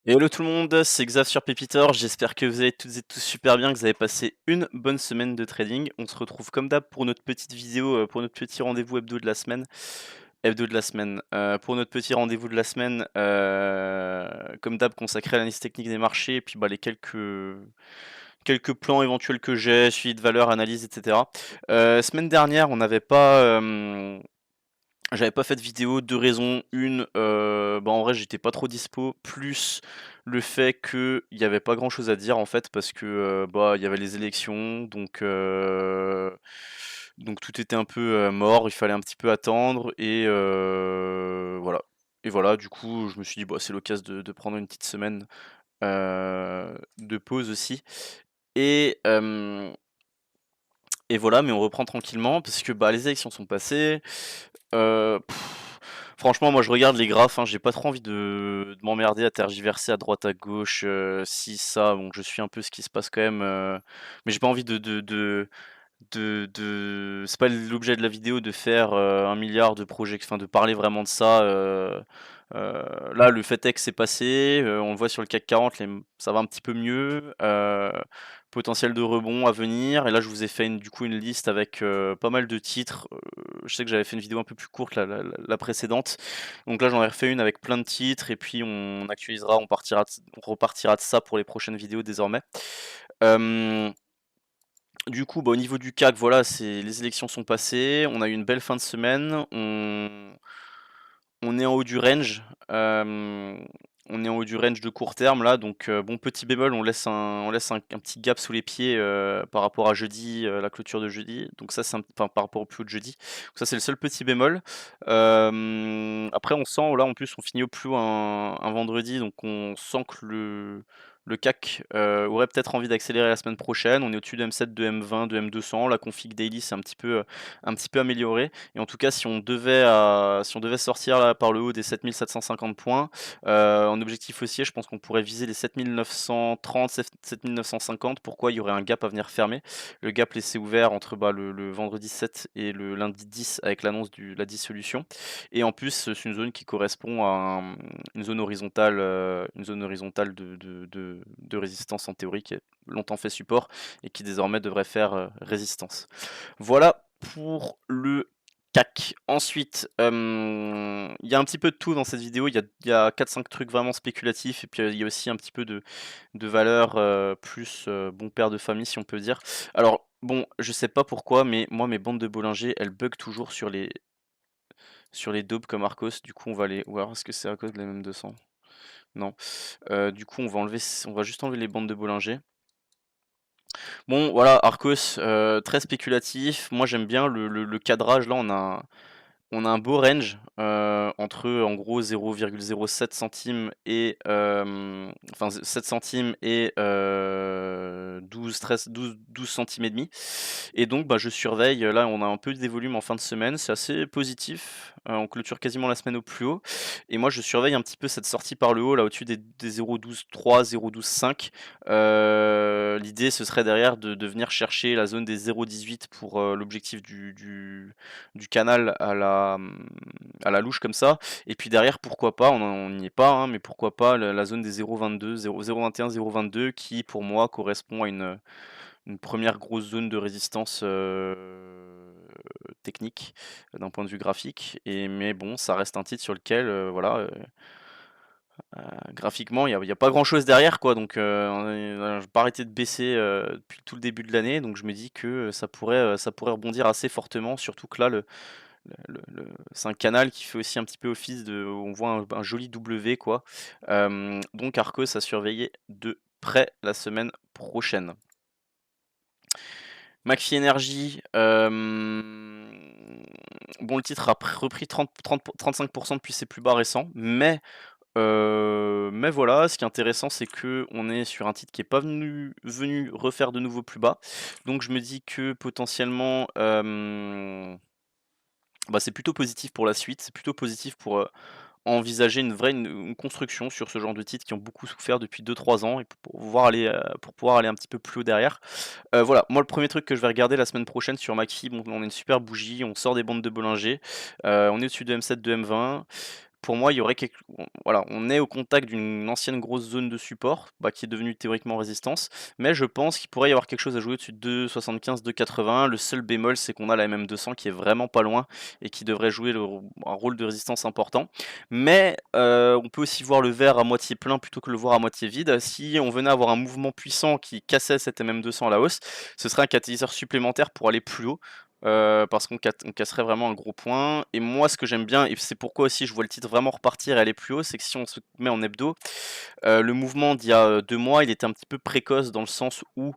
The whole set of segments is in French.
Hello tout le monde, c'est Xav sur Pépitor, j'espère que vous allez toutes et tous super bien, que vous avez passé une bonne semaine de trading. On se retrouve comme d'hab pour notre petite vidéo, pour notre petit rendez-vous hebdo de la semaine. Pour notre petit rendez-vous de la semaine, comme d'hab consacré à l'analyse technique des marchés et puis bah, les quelques plans éventuels que j'ai, suivi de valeur, analyse, etc. Semaine dernière, on n'avait pas... j'avais pas fait de vidéo, 2 raisons. Une, bah, en vrai, j'étais pas trop dispo, plus le fait qu'il y avait pas grand-chose à dire, en fait, parce que, bah, il y avait les élections, donc tout était un peu, mort. Il fallait un petit peu attendre voilà. Et voilà, du coup, je me suis dit: «Bah, c'est l'occasion de prendre une petite semaine, de pause aussi» et hem et voilà, mais on reprend tranquillement parce que, bah, les élections sont passées. Heu, Franchement, moi, je regarde les graphes, hein, j'ai pas trop envie de m'emmerder à tergiverser à droite, à gauche, ci, ça. Bon, je suis un peu ce qui se passe quand même, mais j'ai pas envie c'est pas l'objet de la vidéo de faire, 1 milliard de projets, enfin, de parler vraiment de ça, là, le fait est que c'est passé, on le voit sur le CAC 40, ça va un petit peu mieux, potentiel de rebond à venir et là, je vous ai fait une liste avec, pas mal de titres, je sais que j'avais fait une vidéo un peu plus courte la précédente, donc là, j'en ai refait une avec plein de titres et puis on actualisera, on repartira de ça pour les prochaines vidéos désormais. Hem du coup, bah, au niveau du CAC, voilà, c'est les élections sont passées, on a eu une belle fin de semaine, on est en haut du range, on est en haut du range de court terme là, donc bon, petit bémol, on laisse un petit gap sous les pieds, par rapport à jeudi, la clôture de jeudi, donc ça c'est enfin par rapport au plus haut de jeudi. Donc ça c'est le seul petit bémol. Après on sent là en plus on finit au plus haut un vendredi, donc on sent que le CAC, aurait peut-être envie d'accélérer la semaine prochaine. On est au-dessus de M7, de M20, de M200. La config daily s'est un petit peu améliorée. Et en tout cas, si on devait sortir là par le haut des 7 750 points, en objectif haussier, je pense qu'on pourrait viser les 7 930, 7 950. Pourquoi? Il y aurait un gap à venir fermer. Le gap laissé ouvert entre bah, le vendredi 7 et le lundi 10 avec l'annonce de la dissolution. Et en plus, c'est une zone qui correspond à une zone horizontale de résistance en théorie qui a longtemps fait support et qui désormais devrait faire résistance. Voilà pour le CAC. Ensuite, il y a un petit peu de tout dans cette vidéo. Il y a 4-5 trucs vraiment spéculatifs et puis il y a aussi un petit peu de valeur plus bon père de famille, si on peut dire. Alors, bon, je sais pas pourquoi, mais moi, mes bandes de Bollinger, elles bug toujours sur les daubes comme Arcos. Du coup, on va les. Ou alors, est-ce que c'est à cause de la même 200? Non. Du coup, on va juste enlever les bandes de Bollinger. Bon, voilà, Arcos, très spéculatif. Moi, j'aime bien le cadrage. Là, on a un beau range entre en gros 0,07 centimes et enfin 7 centimes et 12 centimes et demi. Et donc bah, je surveille, là on a un peu des volumes en fin de semaine, c'est assez positif, on clôture quasiment la semaine au plus haut. Et moi je surveille un petit peu cette sortie par le haut là au-dessus des 0,12,3, 0,12,5. L'idée ce serait derrière de venir chercher la zone des 0,18 pour l'objectif du canal à la louche comme ça. Et puis derrière, pourquoi pas, on n'y est pas, hein, mais pourquoi pas la zone des 0,22, 0,021, 0,22 qui pour moi correspond à une première grosse zone de résistance technique d'un point de vue graphique. Mais bon, ça reste un titre sur lequel, voilà, graphiquement, il y a pas grand chose derrière, quoi. Donc, voilà, je vais pas arrêter de baisser depuis tout le début de l'année. Donc, je me dis que ça pourrait rebondir assez fortement, surtout que là, c'est un canal qui fait aussi un petit peu office de on voit un joli W quoi. Donc Arcos à surveiller de près la semaine prochaine. Maxi Energy, bon le titre a repris 35 depuis ses plus bas récents, mais voilà, ce qui est intéressant, c'est que on est sur un titre qui est pas venu refaire de nouveaux plus bas. Donc je me dis que potentiellement, bah, c'est plutôt positif pour la suite, c'est plutôt positif pour, envisager une construction sur ce genre de titres qui ont beaucoup souffert depuis 2 3 ans et pour pouvoir aller un petit peu plus haut derrière. Voilà, moi le premier truc que je vais regarder la semaine prochaine sur Maxi, bon on a une super bougie, on sort des bandes de Bollinger, on est au-dessus de M7, de M20. pour moi, il y aurait voilà, on est au contact d'une ancienne grosse zone de support, qui est devenue théoriquement résistance, mais je pense qu'il pourrait y avoir quelque chose à jouer au-dessus de 2,75, 2,80. Le seul bémol, c'est qu'on a la MM200 qui est vraiment pas loin et qui devrait jouer un rôle de résistance important. Mais on peut aussi voir le verre à moitié plein plutôt que le voir à moitié vide. Si on venait avoir un mouvement puissant qui cassait cette MM200 à la hausse, ce serait un catalyseur supplémentaire pour aller plus haut. Parce qu'on casserait vraiment un gros point. Et moi, ce que j'aime bien, et c'est pourquoi aussi je vois le titre vraiment repartir et aller plus haut, c'est que si on se met en hebdo, le mouvement d'il y a 2 mois, il était un petit peu précoce dans le sens où,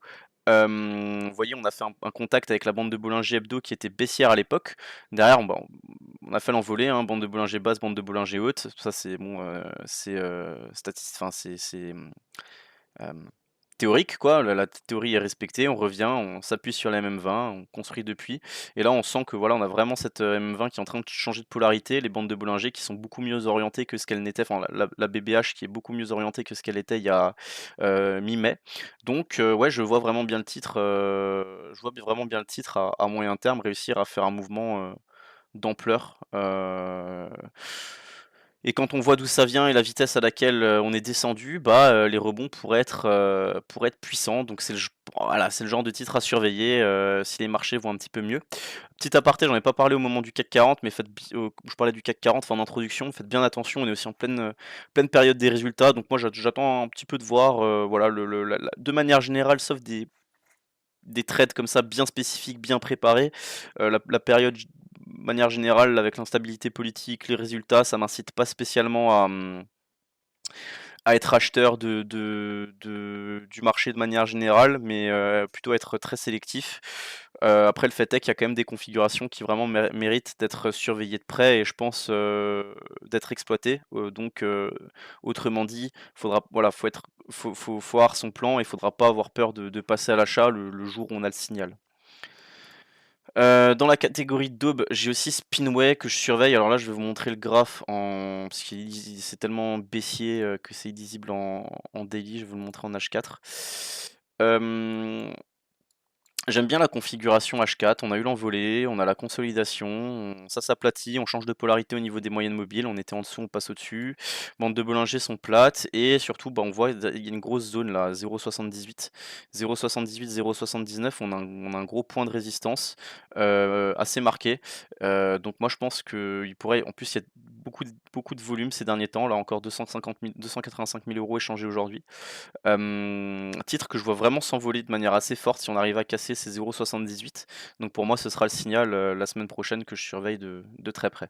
vous voyez, on a fait un contact avec la bande de Bollinger Hebdo qui était baissière à l'époque. Derrière, on a fait l'envolée, hein, bande de Bollinger basse, bande de Bollinger haute. Ça, c'est bon, c'est enfin, c'est théorique, quoi. La théorie est respectée, on revient, on s'appuie sur la MM20, on construit depuis. Et là, on sent que voilà, on a vraiment cette MM20 qui est en train de changer de polarité, les bandes de Bollinger qui sont beaucoup mieux orientées que ce qu'elles n'étaient, enfin la BBH qui est beaucoup mieux orientée que ce qu'elle était il y a mi-mai. Donc ouais, je vois vraiment bien le titre, à moyen terme réussir à faire un mouvement d'ampleur. Et quand on voit d'où ça vient et la vitesse à laquelle on est descendu, les rebonds pourraient être puissants. Donc voilà, c'est le genre de titre à surveiller si les marchés vont un petit peu mieux. Petit aparté, j'en ai pas parlé au moment du CAC 40, mais je parlais du CAC 40 en introduction, faites bien attention, on est aussi en pleine période des résultats. Donc moi j'attends un petit peu de voir, voilà, de manière générale, sauf des trades comme ça bien spécifiques, bien préparés. La période, de manière générale, avec l'instabilité politique, les résultats, ça m'incite pas spécialement à être acheteur du marché de manière générale, mais plutôt être très sélectif. Après, le fait est qu'il y a quand même des configurations qui vraiment méritent d'être surveillées de près et je pense d'être exploitées. Donc, autrement dit, voilà, faut avoir son plan et il faudra pas avoir peur de passer à l'achat le jour où on a le signal. Dans la catégorie d'aube, j'ai aussi Spinway que je surveille. Alors là, je vais vous montrer le graphe parce que c'est tellement baissier que c'est illisible en daily. Je vais vous le montrer en H4. J'aime bien la configuration H4, on a eu l'envolée, on a la consolidation, ça s'aplatit, on change de polarité au niveau des moyennes mobiles, on était en dessous, on passe au-dessus, bandes de Bollinger sont plates, et surtout on voit il y a une grosse zone là, 0,78, 0,78, 0,79, on a un gros point de résistance assez marqué, donc moi je pense qu'il pourrait, en plus il y a beaucoup de volume ces derniers temps, là encore 285 000 euros échangés aujourd'hui. Titre que je vois vraiment s'envoler de manière assez forte si on arrive à casser ces 0,78. Donc pour moi, ce sera le signal la semaine prochaine que je surveille de très près.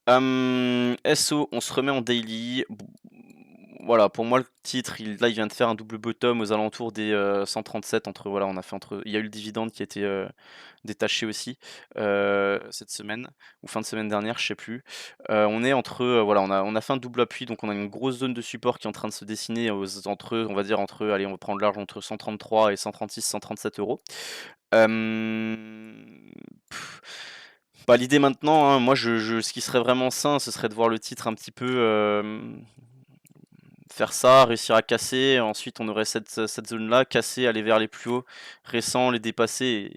SO, on se remet en daily. Voilà, pour moi, le titre, là, il vient de faire un double bottom aux alentours des 137. Voilà, il y a eu le dividende qui a été détaché aussi cette semaine, ou fin de semaine dernière, je sais plus. On est voilà, on a fait un double appui, donc on a une grosse zone de support qui est en train de se dessiner on va dire allez, on va prendre large entre 133 et 136, 137 euros. L'idée maintenant, hein, moi, ce qui serait vraiment sain, ce serait de voir le titre un petit peu faire ça, réussir à casser, ensuite on aurait cette zone-là, casser, aller vers les plus hauts récents, les dépasser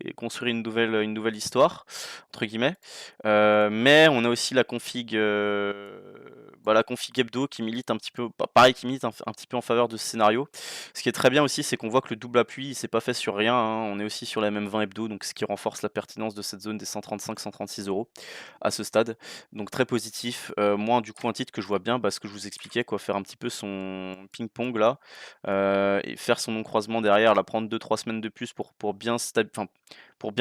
et construire une nouvelle histoire, entre guillemets. Mais on a aussi la config hebdo qui milite un petit peu, pareil, qui milite un petit peu en faveur de ce scénario. Ce qui est très bien aussi, c'est qu'on voit que le double appui, il s'est pas fait sur rien, hein. On est aussi sur la même 20 hebdo, donc ce qui renforce la pertinence de cette zone des 135-136 euros à ce stade. Donc très positif. Moi, du coup, un titre que je vois bien, ce que je vous expliquais, quoi, faire un petit peu son ping-pong là, et faire son non-croisement derrière, la prendre 2-3 semaines de plus pour bien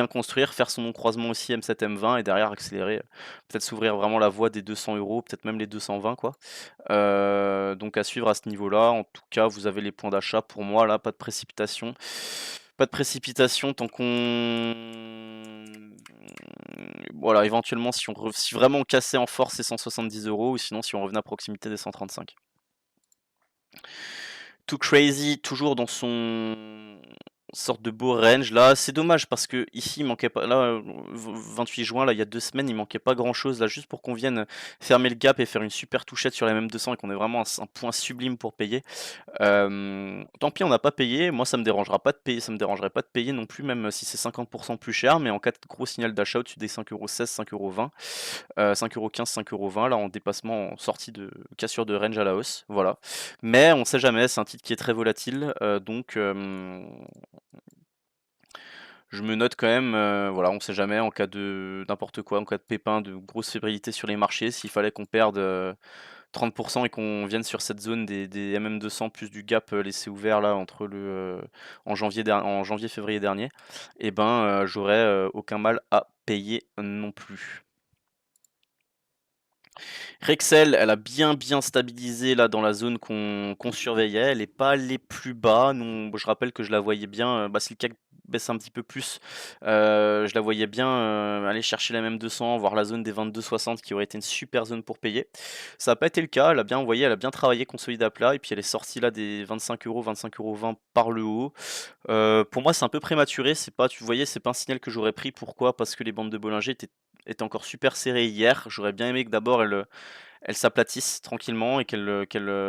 construire, faire son non-croisement aussi M7, M20 et derrière accélérer, peut-être s'ouvrir vraiment la voie des 200 euros, peut-être même les 220 quoi. Donc à suivre à ce niveau-là. En tout cas, vous avez les points d'achat. Pour moi, là, pas de précipitation. Pas de précipitation tant qu'on voilà, éventuellement si vraiment on cassait en force ces 170 euros ou sinon si on revenait à proximité des 135. Too Crazy, toujours dans son sorte de beau range là. C'est dommage parce que ici il manquait pas là, 28 juin là, il y a 2 semaines, il manquait pas grand chose là, juste pour qu'on vienne fermer le gap et faire une super touchette sur la même 200 et qu'on ait vraiment un point sublime pour payer. Tant pis, on n'a pas payé. Moi, ça me dérangera pas de payer, ça me dérangerait pas de payer non plus, même si c'est 50% plus cher. Mais en cas de gros signal d'achat au-dessus des 5,16 €, 5,20 €, 5,15 €, 5,20 €, là, en dépassement, en sortie de cassure de range à la hausse, voilà. Mais on sait jamais, c'est un titre qui est très volatile, donc je me note quand même, voilà, on sait jamais en cas de n'importe quoi, en cas de pépin, de grosse fébrilité sur les marchés, s'il fallait qu'on perde, 30 et qu'on vienne sur cette zone des MM200 plus du gap, laissé ouvert là entre en janvier-février dernier, et ben, j'aurais, aucun mal à payer non plus. Rexel, elle a bien stabilisé là dans la zone qu'on surveillait. Elle est pas allée plus bas. Non, je rappelle que je la voyais bien, bah, si le CAC baisse un petit peu plus, je la voyais bien, aller chercher la même 200, voire la zone des 22,60 qui aurait été une super zone pour payer. Ça a pas été le cas. Vous voyez, elle a bien travaillé, consolidé à plat et puis elle est sortie là des 25 €, 25,20 € par le haut. Pour moi, c'est un peu prématuré. C'est pas, tu voyais, c'est pas un signal que j'aurais pris. Pourquoi? Parce que les bandes de Bollinger étaient encore super serrées hier. J'aurais bien aimé que d'abord elles s'aplatissent tranquillement et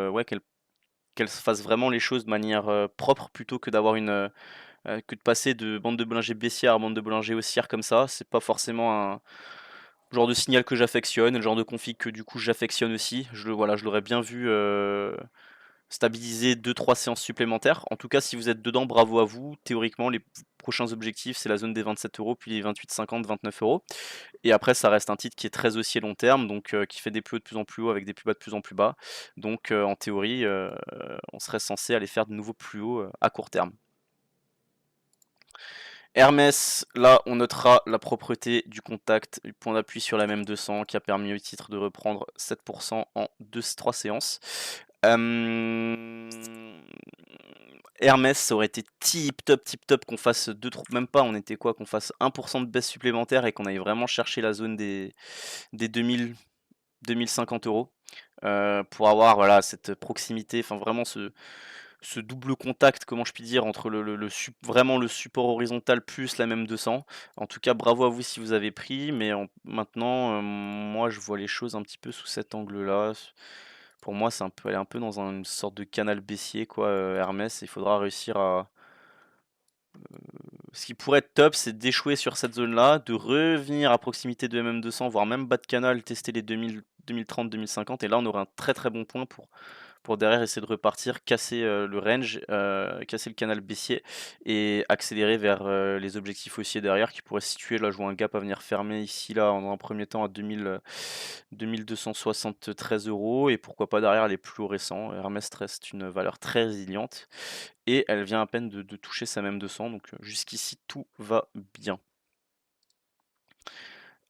ouais, qu'elles fassent vraiment les choses de manière, propre plutôt que d'avoir que de passer de bande de Bollinger baissière à bande de Bollinger haussière comme ça. C'est pas forcément un genre de signal que j'affectionne, le genre de config que du coup j'affectionne aussi. Voilà, je l'aurais bien vu, stabiliser 2-3 séances supplémentaires. En tout cas, si vous êtes dedans, bravo à vous. Théoriquement, les prochains objectifs, c'est la zone des 27 €, puis les 28,50, 29 €. Et après, ça reste un titre qui est très haussier long terme, donc qui fait des plus hauts de plus en plus hauts avec des plus bas de plus en plus bas. Donc en théorie, on serait censé aller faire de nouveaux plus hauts à court terme. Hermès, là, on notera la propreté du contact, du point d'appui sur la même 200 qui a permis au titre de reprendre 7% en 3 séances. Hermès, ça aurait été tip top qu'on fasse même pas, on était quoi, qu'on fasse 1% de baisse supplémentaire et qu'on aille vraiment chercher la zone des 2050 €, pour avoir voilà cette proximité, enfin vraiment ce double contact, comment je puis dire, entre vraiment le support horizontal plus la même 200. En tout cas, bravo à vous si vous avez pris, mais maintenant, moi je vois les choses un petit peu sous cet angle-là. Pour moi, elle est un peu dans une sorte de canal baissier, quoi, Hermès. Il faudra réussir à. Ce qui pourrait être top, c'est d'échouer sur cette zone-là, de revenir à proximité de MM200, voire même bas de canal, tester les 2000, 2030, 2050, et là on aurait un très bon point pour derrière essayer de repartir, casser le range, casser le canal baissier et accélérer vers les objectifs haussiers derrière qui pourraient se situer. Là, je vois un gap à venir fermer ici, là, en un premier temps à 2273 € et pourquoi pas derrière les plus hauts récents. Hermès reste une valeur très résiliente et elle vient à peine de toucher sa même 200, donc jusqu'ici tout va bien.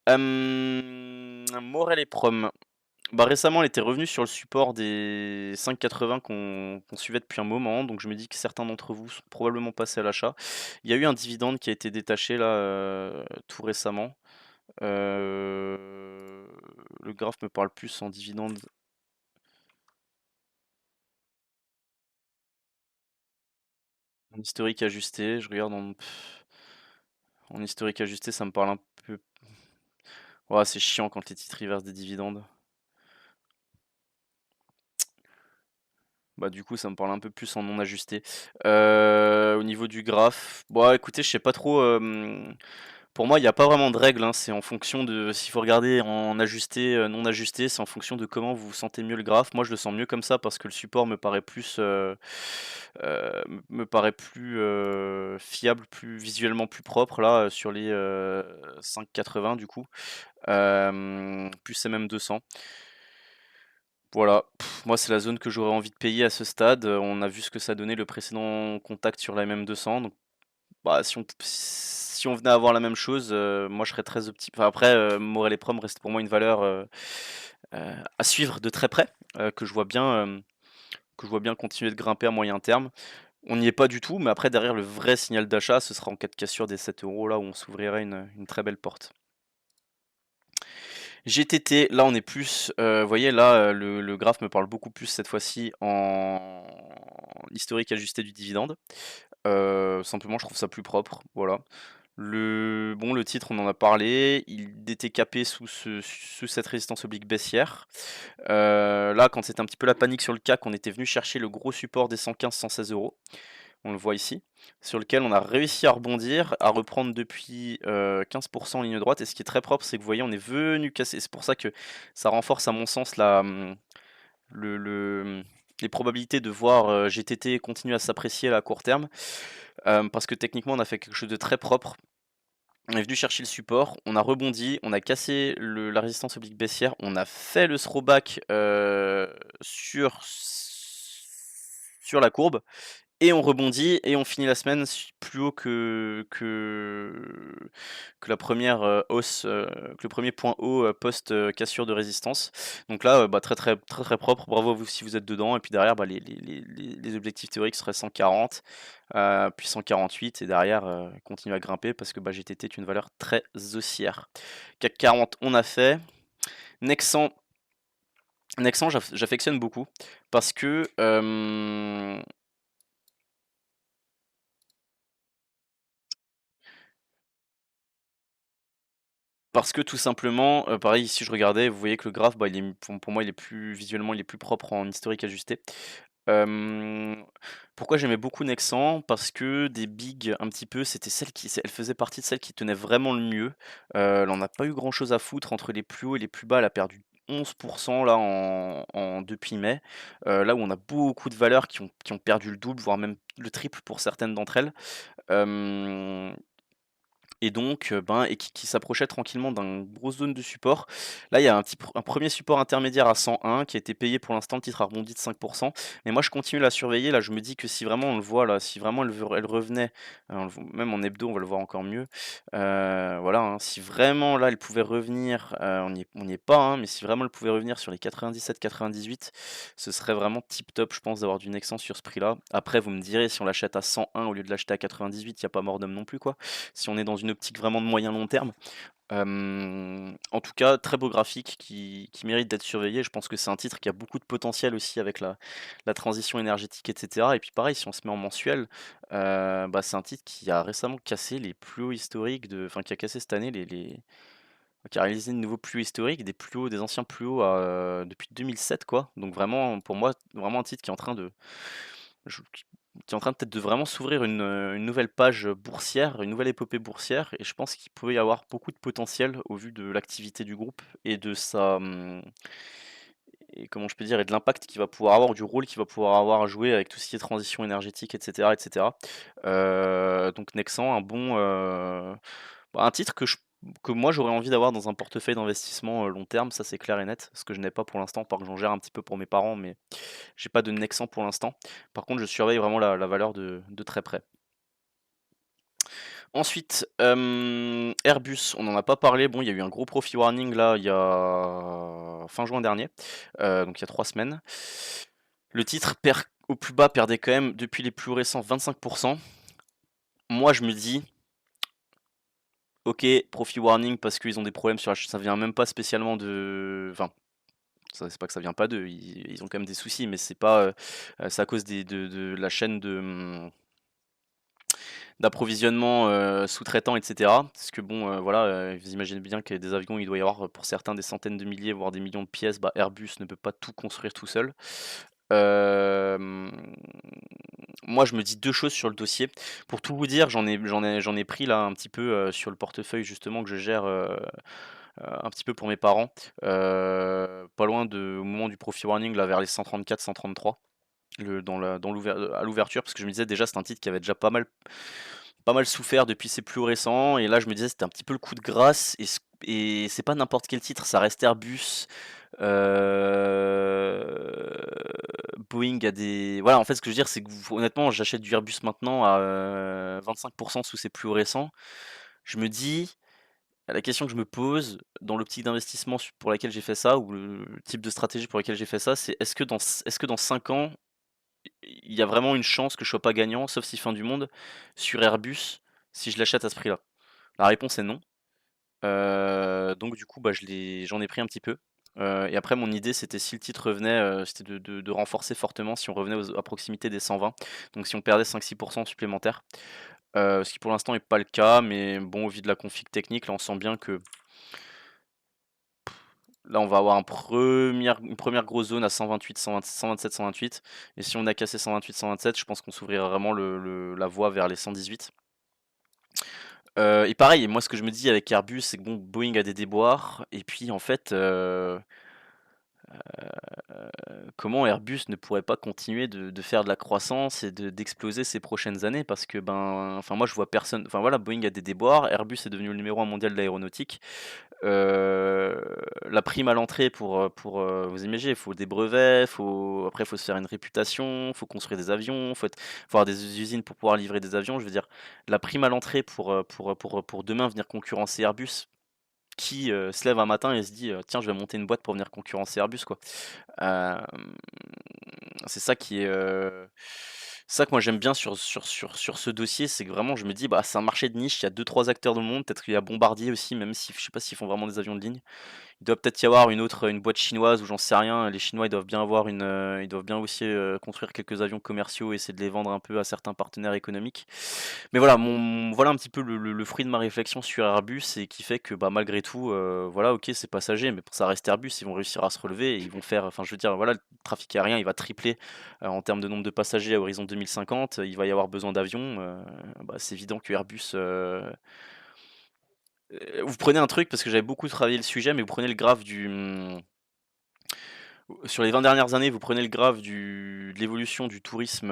Morel et Prom. Bah, récemment, elle était revenue sur le support des 5,80 qu'on suivait depuis un moment, donc je me dis que certains d'entre vous sont probablement passés à l'achat. Il y a eu un dividende qui a été détaché là, tout récemment. Le graphe me parle plus en dividende. En historique ajusté, je regarde en historique ajusté, ça me parle un peu. Ouais, c'est chiant quand les titres reversent des dividendes. Bah, du coup, ça me parle un peu plus en non ajusté. Au niveau du graphe, bah, écoutez, je sais pas trop, pour moi, il y a pas vraiment de règle, hein. C'est en fonction de s'il faut regarder en ajusté, non ajusté, c'est en fonction de comment vous sentez mieux le graphe. Moi, je le sens mieux comme ça parce que le support me paraît plus, fiable, plus visuellement plus propre là, sur les, 5,80 du coup, plus MM200. Voilà, moi c'est la zone que j'aurais envie de payer à ce stade. On a vu ce que ça donnait le précédent contact sur la MM200, donc bah, si on venait à avoir la même chose, moi je serais très enfin après, Morel et Prom reste pour moi une valeur, à suivre de très près, que je vois bien continuer de grimper à moyen terme. On n'y est pas du tout, mais après derrière le vrai signal d'achat, ce sera en cas de cassure des 7 € là où on s'ouvrirait une très belle porte. GTT, là on est plus, vous voyez là, le graphe me parle beaucoup plus cette fois-ci en historique ajusté du dividende. Simplement, je trouve ça plus propre, voilà. Le titre, on en a parlé, il était capé sous cette résistance oblique baissière. Là, quand c'était un petit peu la panique sur le CAC, on était venu chercher le gros support des 115-116 €. On le voit ici, sur lequel on a réussi à rebondir, à reprendre depuis 15% en ligne droite. Et ce qui est très propre, c'est que vous voyez, on est venu casser. C'est pour ça que ça renforce, à mon sens, le, les probabilités de voir GTT continuer à s'apprécier là, à court terme. Parce que techniquement, on a fait quelque chose de très propre. On est venu chercher le support, on a rebondi, on a cassé la résistance oblique baissière, on a fait le throwback sur la courbe. Et on rebondit et on finit la semaine plus haut que la première hausse, que le premier point haut post cassure de résistance. Donc là, bah, très, très, très, très propre. Bravo à vous si vous êtes dedans. Et puis derrière, bah, les objectifs théoriques seraient 140, puis 148 et derrière, continue à grimper parce que bah, GTT est une valeur très haussière. CAC 40, on a fait. Nexan, j'affectionne beaucoup parce que tout simplement, pareil ici je regardais, vous voyez que le graphe, bah, il est pour moi il est plus visuellement, il est plus propre en historique ajusté. Hem, Pourquoi j'aimais beaucoup Nexan? Parce que des bigs un petit peu, c'était elle faisait partie de celles qui tenaient vraiment le mieux. Elle en a pas eu grand chose à foutre entre les plus hauts et les plus bas, elle a perdu 11 là depuis mai. Là où on a beaucoup de valeurs qui ont perdu le double, voire même le triple pour certaines d'entre elles. Hem et donc, et qui s'approchait tranquillement d'une grosse zone de support. Là, il y a un premier support intermédiaire à 101 qui a été payé pour l'instant, le titre a rebondi de 5. Mais moi je continue à la surveiller, là je me dis que si vraiment on le voit là, si vraiment elle revenait, on le voit même en hebdo, on va le voir encore mieux. Voilà, hein, si vraiment là elle pouvait revenir, on n'y est pas, hein, mais si vraiment elle pouvait revenir sur les 97-98, ce serait vraiment tip top je pense d'avoir du Nexans sur ce prix-là. Après vous me direz si on l'achète à 101 au lieu de l'acheter à 98, il y a pas mort d'homme non plus quoi, si on est dans une optique vraiment de moyen long terme. En tout cas, très beau graphique qui mérite d'être surveillé. Je pense que c'est un titre qui a beaucoup de potentiel aussi avec la transition énergétique, et cetera. Et puis pareil, si on se met en mensuel, bah, c'est un titre qui a récemment cassé les plus hauts historiques enfin qui a cassé cette année qui a réalisé de nouveaux plus hauts historiques, des plus hauts, des anciens plus hauts depuis 2007 quoi. Donc vraiment, pour moi, vraiment un titre qui est en train de je qui est en train peut-être de vraiment s'ouvrir une nouvelle page boursière, une nouvelle épopée boursière et je pense qu'il peut y avoir beaucoup de potentiel au vu de l'activité du groupe et de et comment je peux dire? Et de l'impact qu'il va pouvoir avoir, du rôle qu'il va pouvoir avoir à jouer avec tout ce qui est transition énergétique et cetera et cetera. Donc Nexan, un titre que moi j'aurais envie d'avoir dans un portefeuille d'investissement, long terme, ça c'est clair et net. Ce que je n'ai pas pour l'instant, par que j'en gère un petit peu pour mes parents, mais j'ai pas de Nexan pour l'instant. Par contre, je surveille vraiment la valeur de très près. Ensuite, Airbus, on n'en a pas parlé. Bon, il y a eu un gros profit warning là, il y a fin juin dernier, donc il y a 3 semaines. Le titre perd au plus bas, perdait quand même depuis les plus récents 25. Moi, je me dis: «OK, profit warning parce qu'ils ont des problèmes sur la ça vient même pas spécialement de» enfin, ça c'est pas que ça vient pas d'eux, ils ont quand même des soucis, mais c'est pas, c'est à cause de la chaîne d'approvisionnement, sous-traitants et cetera. Parce que bon, voilà, vous imaginez bien que des avions, il doit y avoir, pour certains des centaines de milliers, voire des millions de pièces. Bah, Airbus ne peut pas tout construire tout seul. Hem, Moi, je me dis 2 choses sur le dossier. Pour tout vous dire, j'en ai pris là un petit peu, sur le portefeuille justement que je gère, un petit peu pour mes parents. Pas loin au moment du profit warning là, vers les 134-133, à l'ouverture, parce que je me disais déjà c'est un titre qui avait déjà pas mal souffert depuis ses plus récents et là je me disais c'était un petit peu le coup de grâce et c'est pas n'importe quel titre, ça reste Airbus. Boeing a des voilà, en fait ce que je veux dire c'est que honnêtement j'achète du Airbus maintenant à 25 sous ses plus récents. Je me dis la question que je me pose dans l'optique d'investissement pour laquelle j'ai fait ça ou le type de stratégie pour laquelle j'ai fait ça, c'est est-ce que dans 5 ans il y a vraiment une chance que je sois pas gagnant, sauf si fin du monde, sur Airbus, si je l'achète à ce prix-là? La réponse est non. Donc du coup, bah, j'en ai pris un petit peu. Et après mon idée c'était si le titre revenait, c'était de renforcer fortement si on revenait à proximité des 120. Donc si on perdait 5-6 supplémentaires, ce qui pour l'instant est pas le cas, mais bon au vu de la config technique, là on sent bien que là on va avoir une première grosse zone à 128, 120 127, 128 et si on a cassé 128, 127, je pense qu'on s'ouvrira vraiment la voie vers les 118. Et pareil, moi ce que je me dis avec Airbus, c'est que bon, Boeing a des déboires et puis en fait, comment Airbus ne pourrait pas continuer de faire de la croissance et d'exploser ces prochaines années? Parce que, ben, enfin moi je vois personne, enfin voilà, Boeing a des déboires, Airbus est devenu le numéro 1 mondial de l'aéronautique. Heu, la prime à l'entrée vous imaginez, il faut des brevets, après il faut se faire une réputation, il faut construire des avions, faut avoir des usines pour pouvoir livrer des avions. Je veux dire, la prime à l'entrée pour demain venir concurrencer Airbus, qui, se lève un matin et se dit: «Tiens, je vais monter une boîte pour venir concurrencer Airbus», quoi? Hem, c'est ça qui est, ça que moi j'aime bien sur ce dossier, c'est que vraiment je me dis: «Bah, c'est un marché de niche, il y a deux trois acteurs dans le monde», peut-être qu'il y a Bombardier aussi, même si je sais pas s'ils font vraiment des avions de ligne. Il doit peut-être y avoir une boîte chinoise ou j'en sais rien. Les Chinois, ils doivent bien aussi, construire quelques avions commerciaux et essayer de les vendre un peu à certains partenaires économiques. Mais voilà, voilà un petit peu le fruit de ma réflexion sur Airbus et qui fait que, bah, malgré tout, voilà, OK, c'est passager, mais pour ça reste Airbus, ils vont réussir à se relever et ils vont faire enfin, je veux dire, voilà, le trafic aérien, il va tripler, en termes de nombre de passagers à horizon 2050. Il va y avoir besoin d'avions, bah, c'est évident que Airbus, vous prenez un truc parce que j'avais beaucoup travaillé le sujet, mais vous prenez le graphe sur les 20 dernières années, vous prenez le graphe de l'évolution du tourisme,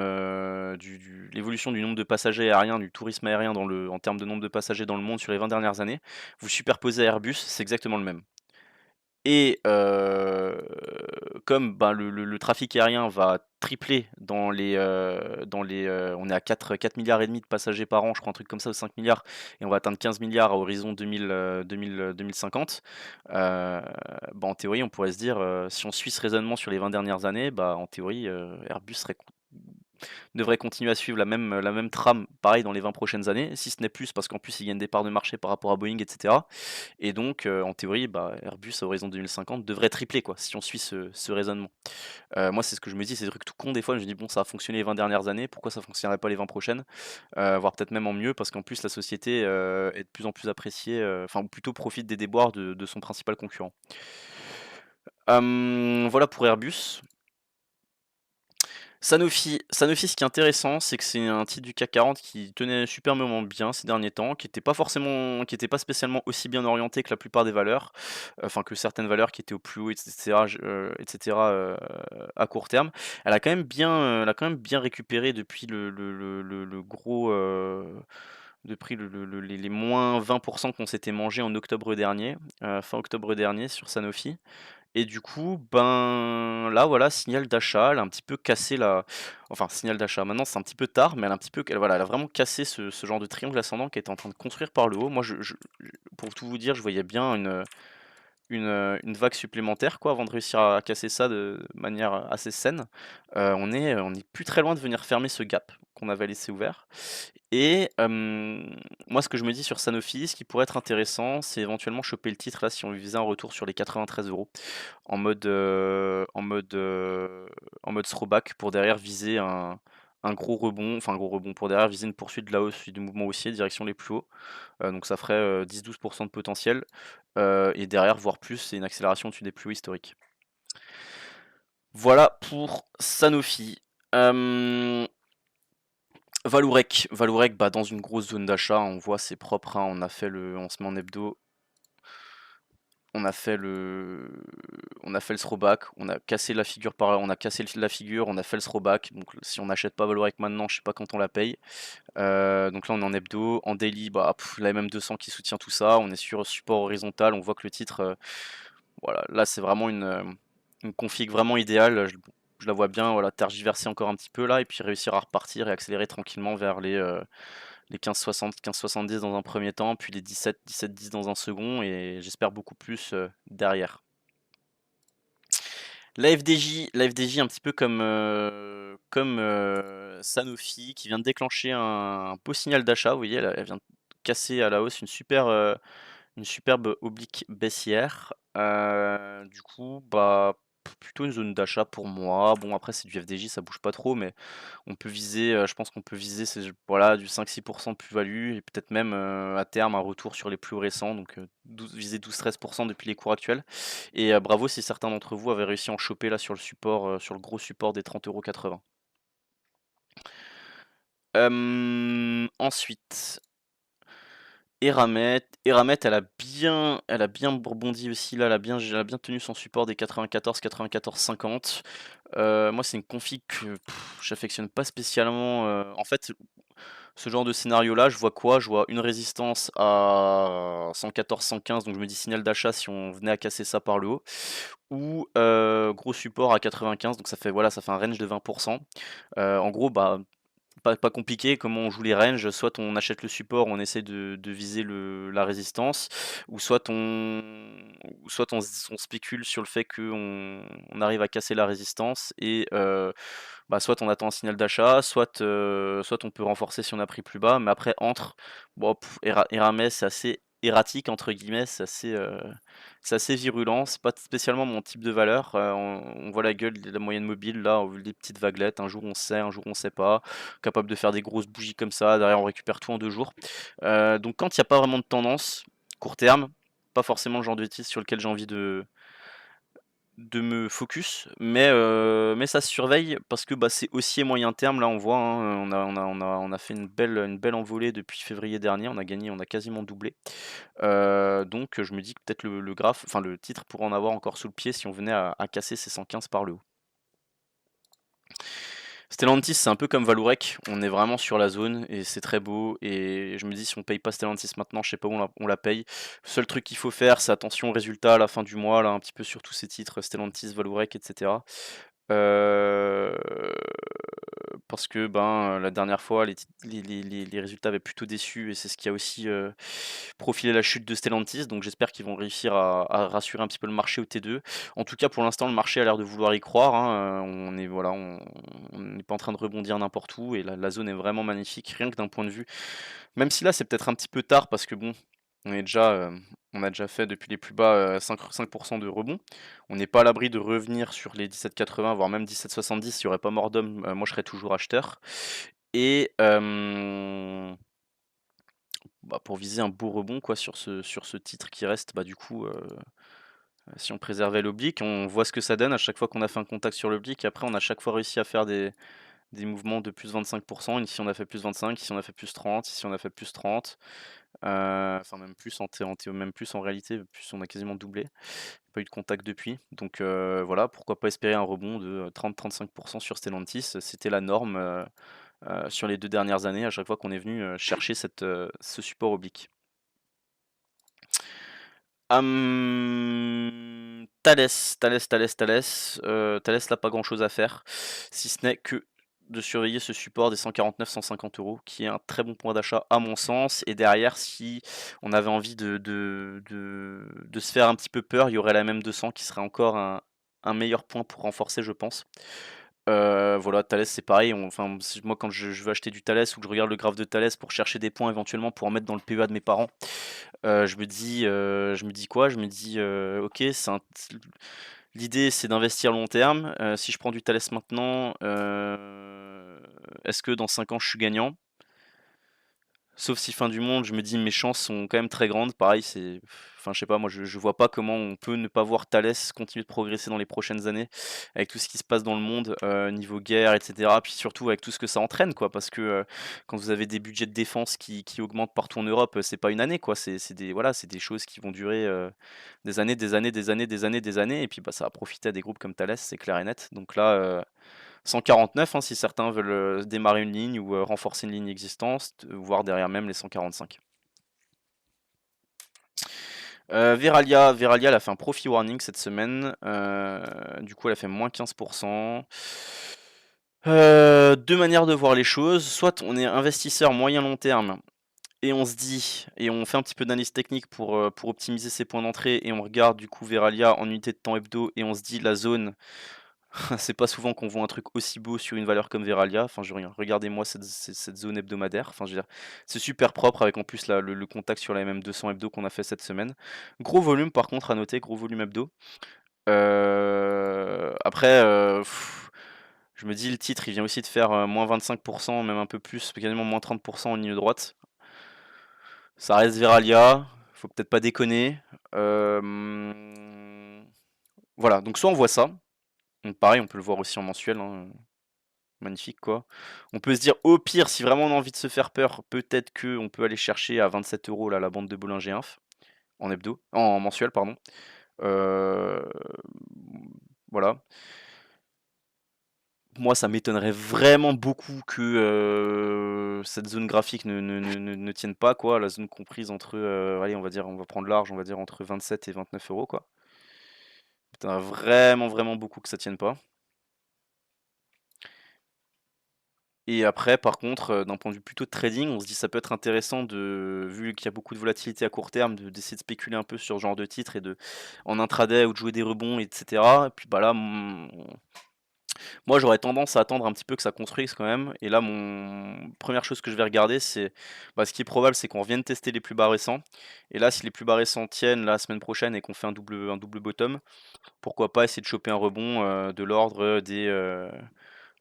l'évolution du nombre de passagers aériens, du tourisme aérien en termes de nombre de passagers dans le monde sur les 20 dernières années, vous superposez à Airbus, c'est exactement le même. Et comme, ben, le trafic aérien va tripler on est à 4,5 milliards de passagers par an, je crois un truc comme ça, ou 5 milliards, et on va atteindre 15 milliards à horizon 2050. Bah, en théorie, on pourrait se dire, si on suit ce raisonnement sur les 20 dernières années, bah, en théorie, Airbus devrait continuer à suivre la même trame, pareil dans les 20 prochaines années, si ce n'est plus, parce qu'en plus, ils gagnent des parts de marché par rapport à Boeing et cetera. Et donc, en théorie, bah, Airbus à horizon 2050 devrait tripler quoi, si on suit ce raisonnement. Moi, c'est ce que je me dis, c'est des trucs tout cons des fois, je me dis: «Bon, ça a fonctionné les 20 dernières années, pourquoi ça fonctionnerait pas les 20 prochaines?» Voire peut-être même en mieux parce qu'en plus la société, est de plus en plus appréciée, enfin ou plutôt profite des déboires de son principal concurrent. Voilà pour Airbus. Sanofi, ce qui est intéressant, c'est que c'est un titre du CAC 40 qui tenait superbement bien ces derniers temps, qui était pas spécialement aussi bien orienté que la plupart des valeurs, enfin que certaines valeurs qui étaient au plus haut et cetera, à court terme. Elle a quand même bien récupéré depuis le gros, depuis les moins 20 qu'on s'était mangé en octobre dernier, fin octobre dernier sur Sanofi. Et du coup, ben, là, voilà, signal d'achat, elle a un petit peu cassé la enfin, signal d'achat, maintenant c'est un petit peu tard, mais elle a vraiment cassé ce genre de triangle ascendant qu'elle était en train de construire par le haut. Moi, pour tout vous dire, je voyais bien une vague supplémentaire, quoi, avant de réussir à casser ça de manière assez saine. On est plus très loin de venir fermer ce gap qu'on avait laissé ouvert. Et moi, ce que je me dis sur Sanofi, ce qui pourrait être intéressant, c'est éventuellement choper le titre là, si on visait un retour sur les 93 € en mode, en mode throwback pour derrière viser un gros rebond, enfin un gros rebond, pour derrière viser une poursuite de la hausse et du mouvement haussier direction les plus hauts. Donc ça ferait, 10-12 de potentiel, et derrière, voire plus, c'est une accélération au-dessus des plus hauts historiques. Voilà pour Sanofi. Hem, Vallourec, bah, dans une grosse zone d'achat, on voit c'est propre, hein, on se met en hebdo. On a fait le throwback, on a cassé la figure, on a fait le throwback. Donc si on n'achète pas Valorec maintenant, je sais pas quand on la paye. Donc là on est en hebdo, en daily, bah la MM200 qui soutient tout ça. On est sur support horizontal, on voit que le titre, voilà, là c'est vraiment une config vraiment idéale. Je la vois bien, voilà, tergiverser encore un petit peu là et puis réussir à repartir et accélérer tranquillement vers les 15,60, 15,70 dans un premier temps, puis les 17, 17,10 dans un second, et j'espère beaucoup plus derrière. La FDJ un petit peu comme Sanofi, qui vient de déclencher un beau signal d'achat. Vous voyez, elle vient de casser à la hausse une superbe oblique baissière. Du coup, bah, plutôt une zone d'achat pour moi. Bon après c'est du FDJ, ça bouge pas trop, mais on peut viser, je pense qu'on peut viser voilà du 5-6 de plus-value et peut-être même, à terme un retour sur les plus récents donc, viser 12-13 depuis les cours actuels et bravo si certains d'entre vous avaient réussi à en choper là sur le support, sur le gros support des 30,80 €. Ensuite Eramet, elle a bien rebondi aussi là, elle a bien tenu son support des 94-94,50. Moi, c'est une config que j'affectionne pas spécialement, en fait, ce genre de scénario-là, je vois quoi? Je vois une résistance à 114-115, donc je me dis signal d'achat si on venait à casser ça par le haut ou gros support à 95, donc ça fait voilà, ça fait un range de 20. En gros, bah, pas compliqué, comment on joue les ranges, soit on achète le support, on essaie de viser la résistance, ou soit on spécule sur le fait qu'on arrive à casser la résistance et bah, soit on attend un signal d'achat, soit on peut renforcer si on a pris plus bas, mais après entre, bon, Eramet, c'est assez «erratique» entre guillemets, c'est assez virulent, c'est pas spécialement mon type de valeur, on voit la gueule de la moyenne mobile là, au vu des petites vaguelettes, un jour on sait, un jour on sait pas, capable de faire des grosses bougies comme ça, derrière on récupère tout en 2 jours. Donc quand il y a pas vraiment de tendance, court terme, pas forcément le genre de titre sur lequel j'ai envie de me focus, mais ça se surveille parce que, bah, c'est haussier moyen terme. Là, on voit, hein, on a fait une belle envolée depuis février dernier. On a gagné, on a quasiment doublé. Donc je me dis que peut-être le titre pourrait en avoir encore sous le pied si on venait à casser ces 115 par le haut. Stellantis, c'est un peu comme Vallourec, on est vraiment sur la zone et c'est très beau et je me dis si on paye pas Stellantis maintenant, je sais pas où on la paye. Le seul truc qu'il faut faire, c'est attention au résultat à la fin du mois, là, un petit peu sur tous ces titres, Stellantis, Vallourec, et cetera. Heu, Parce que, ben, la dernière fois, les résultats avaient plutôt déçu et c'est ce qui a aussi, profilé la chute de Stellantis. Donc j'espère qu'ils vont réussir à rassurer un petit peu le marché au T2. En tout cas, pour l'instant, le marché a l'air de vouloir y croire, hein, on est voilà, on n'est pas en train de rebondir n'importe où et la zone est vraiment magnifique, rien que d'un point de vue même si là, c'est peut-être un petit peu tard parce que bon, on a déjà fait depuis les plus bas, 5 de rebond. On n'est pas à l'abri de revenir sur les 17,80 voire même 17,70. S'il y aurait pas mort d'homme, moi je serais toujours acheteur et bah, pour viser un beau rebond quoi sur ce titre qui reste, bah, du coup, si on préservait l'oblique, on voit ce que ça donne à chaque fois qu'on a fait un contact sur l'oblique. Après on a chaque fois réussi à faire des mouvements de plus 25. Ici on a fait plus 25, ici on a fait plus 30, ici on a fait plus 30. Enfin même plus même plus en réalité, plus on a quasiment doublé. Pas eu de contact depuis. Donc voilà, pourquoi pas espérer un rebond de 30-35 sur Stellantis. C'était la norme, sur les 2 dernières années à chaque fois qu'on est venu, chercher ce support oblique. Thales, là, pas grand chose à faire, si ce n'est que de surveiller ce support des 149-150 €, qui est un très bon point d'achat à mon sens. Et derrière, si on avait envie de se faire un petit peu peur, il y aurait la même 200 qui serait encore un meilleur point pour renforcer, je pense. Voilà, Thales, c'est pareil, enfin, moi, quand je veux acheter du Thales ou que je regarde le graphe de Thales pour chercher des points éventuellement pour en mettre dans le PEA de mes parents, je me dis quoi? Je me dis, «OK, l'idée c'est d'investir long terme, si je prends du Thales maintenant, est-ce que dans 5 ans je suis gagnant?» Sauf si fin du monde, je me dis: «Mes chances sont quand même très grandes». Pareil, enfin, je sais pas, moi, je vois pas comment on peut ne pas voir Thales continuer de progresser dans les prochaines années, avec tout ce qui se passe dans le monde, niveau guerre et cetera. Puis surtout avec tout ce que ça entraîne, quoi. Parce que, quand vous avez des budgets de défense qui augmentent partout en Europe, c'est pas une année, quoi. C'est des voilà, c'est des choses qui vont durer, des années, des années, des années, des années, des années et puis, bah, ça va profiter à des groupes comme Thales, c'est clair et net. Donc là, 149, hein, si certains veulent, démarrer une ligne ou, renforcer une ligne existante, voire derrière même les 145. Verallia, elle a fait un profit warning cette semaine, du coup elle a fait -15. 2 manières de voir les choses, soit on est investisseur moyen long terme et on se dit et on fait un petit peu d'analyse technique pour optimiser ses points d'entrée et on regarde du coup Verallia en unité de temps hebdo et on se dit la zone C'est pas souvent qu'on voit un truc aussi beau sur une valeur comme Veralia. Enfin, je regarde, regardez-moi cette zone hebdomadaire. Enfin, je veux dire, c'est super propre avec en plus le contact sur la MM200 hebdo qu'on a fait cette semaine. Gros volume par contre à noter, gros volume hebdo. Après, je me dis le titre il vient aussi de faire moins 25%, même un peu plus, quasiment moins 30% en ligne droite. Ça reste Veralia, faut peut-être pas déconner. Voilà, donc soit on voit ça, donc pareil, on peut le voir aussi en mensuel, hein, magnifique quoi. On peut se dire au pire, si vraiment on a envie de se faire peur, peut-être qu'on peut aller chercher à 27 € là, la bande de Bollinger Inf, en hebdo, en mensuel, pardon. Euh, Voilà. Moi, ça m'étonnerait vraiment beaucoup que cette zone graphique ne tienne pas, quoi. La zone comprise entre, allez, on va dire, on va prendre large, on va dire entre 27 et 29 €, quoi. M'étonnerait vraiment, vraiment beaucoup que ça tienne pas. Et après, par contre, d'un point de vue plutôt de trading, on se dit ça peut être intéressant de, vu qu'il y a beaucoup de volatilité à court terme, d'essayer de spéculer un peu sur ce genre de titre et de, en intraday ou de jouer des rebonds, etc. Et puis bah là, moi j'aurais tendance à attendre un petit peu que ça construise quand même. Et là, première chose que je vais regarder, c'est, bah, ce qui est probable, c'est qu'on revienne tester les plus bas récents. Et là, si les plus bas récents tiennent la semaine prochaine et qu'on fait un double bottom, pourquoi pas essayer de choper un rebond de l'ordre des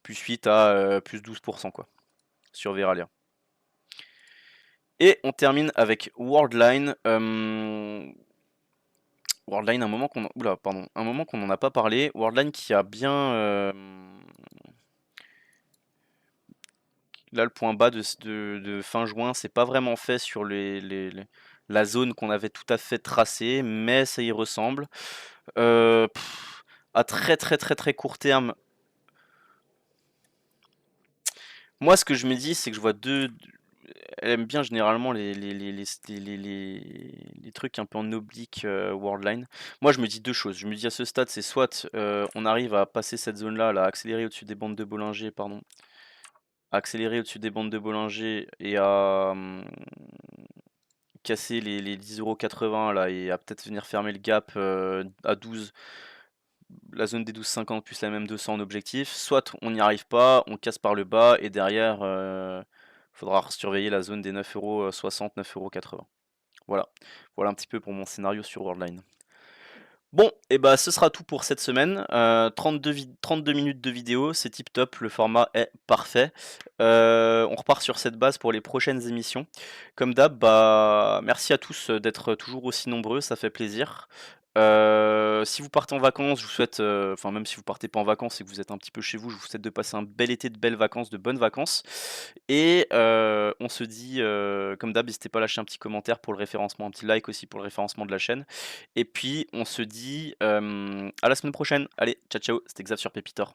plus 8 à plus 12%, quoi, sur Veralia. Et on termine avec Worldline. Worldline, un moment qu'on n'en a pas parlé. Worldline qui a bien. Là, le point bas de fin juin, c'est pas vraiment fait sur la zone qu'on avait tout à fait tracée, mais ça y ressemble. À très très très très court terme, moi ce que je me dis, c'est que je vois elle aime bien généralement les trucs un peu en oblique, Worldline. Moi, je me dis deux choses. Je me dis à ce stade, c'est soit on arrive à passer cette zone-là, là, accélérer au-dessus des bandes de Bollinger, pardon, accélérer au-dessus des bandes de Bollinger et à casser les 10,80 € là et à peut-être venir fermer le gap à 12, la zone des 12,50 plus la même 200 en objectif. Soit on n'y arrive pas, on casse par le bas et derrière, faudra surveiller la zone des 9,60 €, 9,80 €. Voilà. Voilà un petit peu pour mon scénario sur Worldline. Bon, et bah ce sera tout pour cette semaine. 32 minutes de vidéo, c'est tip top, le format est parfait. On repart sur cette base pour les prochaines émissions. Comme d'hab, bah merci à tous d'être toujours aussi nombreux, ça fait plaisir. Si vous partez en vacances, je vous souhaite, enfin même si vous partez pas en vacances et que vous êtes un petit peu chez vous, je vous souhaite de passer un bel été, de belles vacances, de bonnes vacances. Et on se dit, comme d'hab, n'hésitez pas à lâcher un petit commentaire pour le référencement, un petit like aussi pour le référencement de la chaîne. Et puis on se dit à la semaine prochaine. Allez, ciao ciao, c'était Xav sur Pépitor.